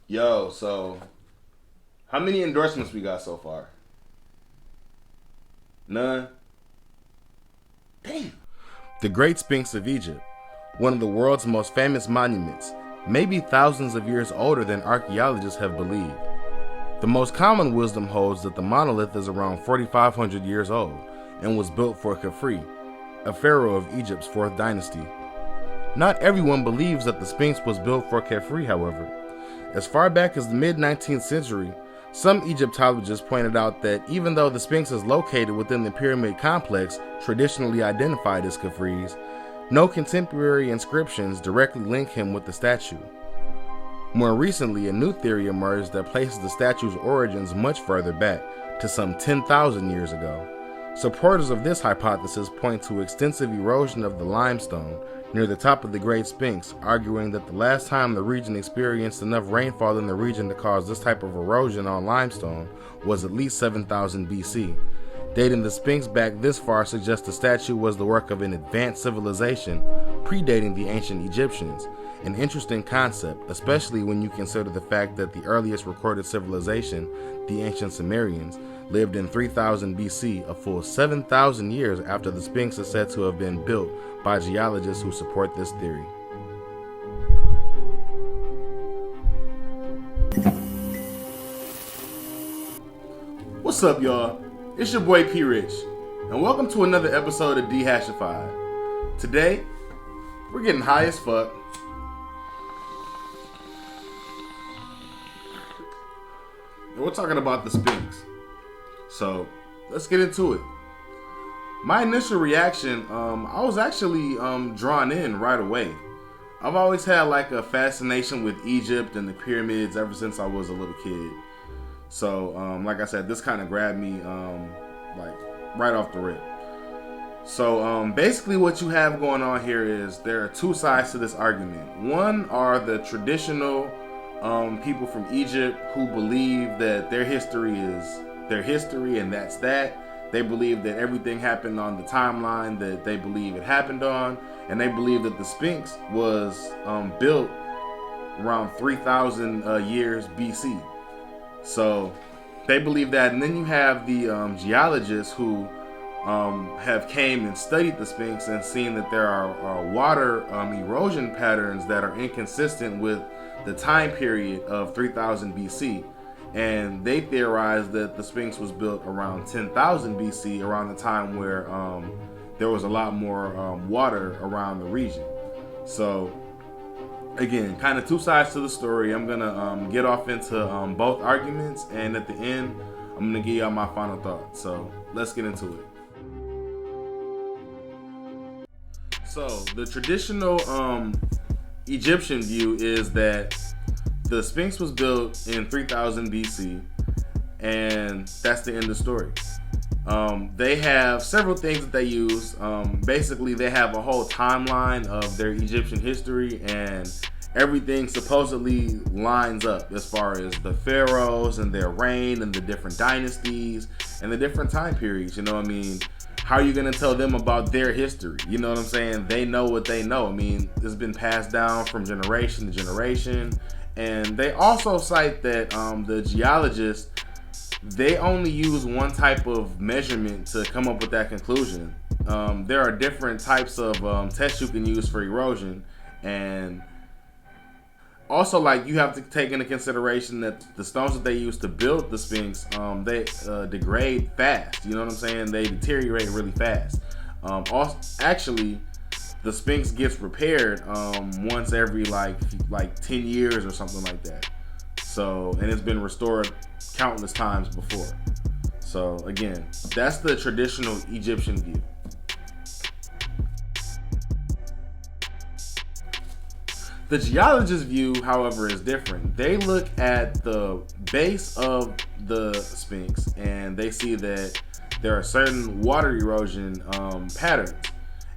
Yo, so how many endorsements we got so far? None? Damn. The Great Spinx of Egypt, one of the world's most famous monuments, may be thousands of years older than archaeologists have believed. The most common wisdom holds that the monolith is around 4,500 years old and was built for Khafre, a pharaoh of Egypt's 4th dynasty. Not everyone believes that the Sphinx was built for Khafre, however. As far back as the mid-19th century, some Egyptologists pointed out that even though the Sphinx is located within the pyramid complex traditionally identified as Khafre's, no contemporary inscriptions directly link him with the statue. More recently, a new theory emerged that places the statue's origins much further back, to some 10,000 years ago. Supporters of this hypothesis point to extensive erosion of the limestone near the top of the Great Spinx, arguing that the last time the region experienced enough rainfall in the region to cause this type of erosion on limestone was at least 7,000 BC. Dating the Sphinx back this far suggests the statue was the work of an advanced civilization predating the ancient Egyptians, an interesting concept, especially when you consider the fact that the earliest recorded civilization, the ancient Sumerians, lived in 3000 BC, a full 7,000 years after the Sphinx is said to have been built by geologists who support this theory. What's up, y'all? It's your boy P. Rich, and welcome to another episode of Dehashified. Today, we're getting high as fuck. And we're talking about the Sphinx. So, let's get into it. My initial reaction, I was actually drawn in right away. I've always had like a fascination with Egypt and the pyramids ever since I was a little kid. So, like I said, this kind of grabbed me like right off the rip. So, basically what you have going on here is there are two sides to this argument. One are the traditional people from Egypt who believe that their history is their history and that's that. They believe that everything happened on the timeline that they believe it happened on, and they believe that the Sphinx was built around 3,000 years BC. So they believe that, and then you have the geologists who have came and studied the Sphinx and seen that there are water erosion patterns that are inconsistent with the time period of 3000 BC. And they theorize that the Sphinx was built around 10,000 BC, around the time where there was a lot more water around the region. So again, kind of two sides to the story. I'm gonna get off into both arguments, and at the end, I'm gonna give y'all my final thoughts. So let's get into it. So the traditional Egyptian view is that the Sphinx was built in 3000 BC, and that's the end of the story. They have several things that they use. Basically, they have a whole timeline of their Egyptian history, and everything supposedly lines up as far as the pharaohs and their reign and the different dynasties and the different time periods. You know what I mean? How are you going to tell them about their history? You know what I'm saying? They know what they know. I mean, it's been passed down from generation to generation. And they also cite that the geologists, they only use one type of measurement to come up with that conclusion. There are different types of tests you can use for erosion. And also, like, you have to take into consideration that the stones that they use to build the Sphinx, they degrade fast. You know what I'm saying? They deteriorate really fast. Actually, the Sphinx gets repaired once every like 10 years or something like that. So, and it's been restored countless times before. So again, that's the traditional Egyptian view. The geologist view, however, is different. They look at the base of the Sphinx and they see that there are certain water erosion patterns.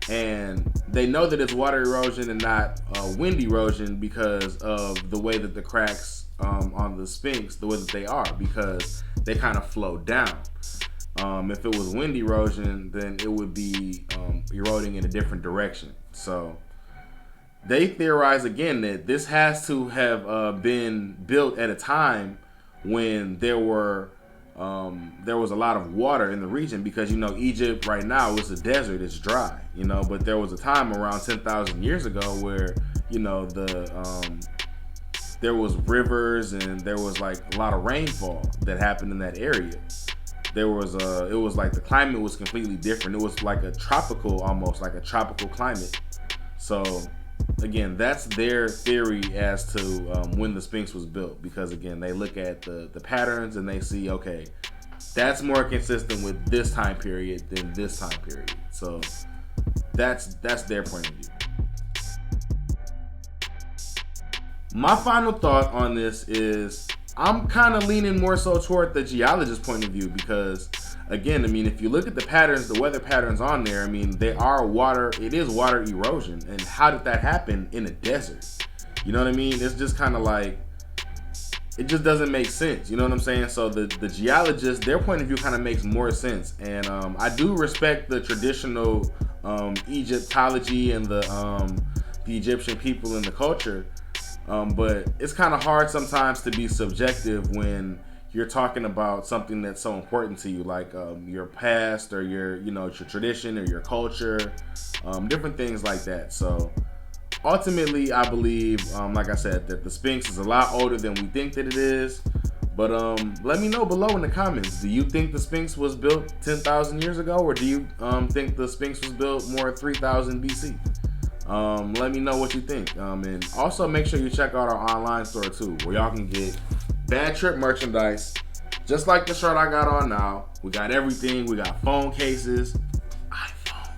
And they know that it's water erosion and not wind erosion because of the way that the cracks on the Sphinx, the way that they are, because they kind of flow down. If it was wind erosion, then it would be eroding in a different direction. So they theorize again that this has to have been built at a time when there was a lot of water in the region, because Egypt right now is a desert, it's dry, but there was a time around 10,000 years ago where there was rivers and there was like a lot of rainfall that happened in that area. It was like the climate was completely different. It was like almost like a tropical climate. So again, that's their theory as to when the Sphinx was built, because again, they look at the patterns and they see, okay, that's more consistent with this time period than this time period. So that's their point of view. My final thought on this is I'm kind of leaning more so toward the geologist's point of view, because again, if you look at the patterns, the weather patterns on there, it is water erosion. And how did that happen in a desert? You know what I mean? It's just kind of like, it just doesn't make sense. You know what I'm saying? So the geologist, their point of view kind of makes more sense. And I do respect the traditional Egyptology and the Egyptian people and the culture. But it's kind of hard sometimes to be subjective when you're talking about something that's so important to you, like your past or your tradition or your culture, different things like that. So ultimately, I believe, like I said, that the Sphinx is a lot older than we think that it is. But let me know below in the comments. Do you think the Sphinx was built 10,000 years ago, or do you think the Sphinx was built more 3,000 BC? Let me know what you think. And also make sure you check out our online store too, where y'all can get BadTrip merchandise, just like the shirt I got on now. We got everything. We got phone cases, iPhone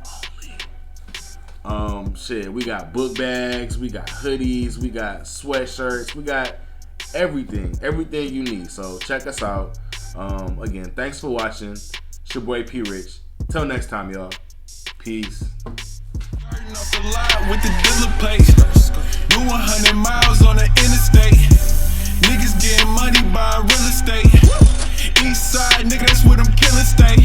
only. We got book bags, we got hoodies, we got sweatshirts, we got everything you need. So check us out. Again, thanks for watching. It's your boy P Rich. Till next time, y'all. Peace. Off the lot with the dealer plate. Do 100 miles on the interstate. Niggas getting money buying real estate. East side, nigga, that's where them killers stay.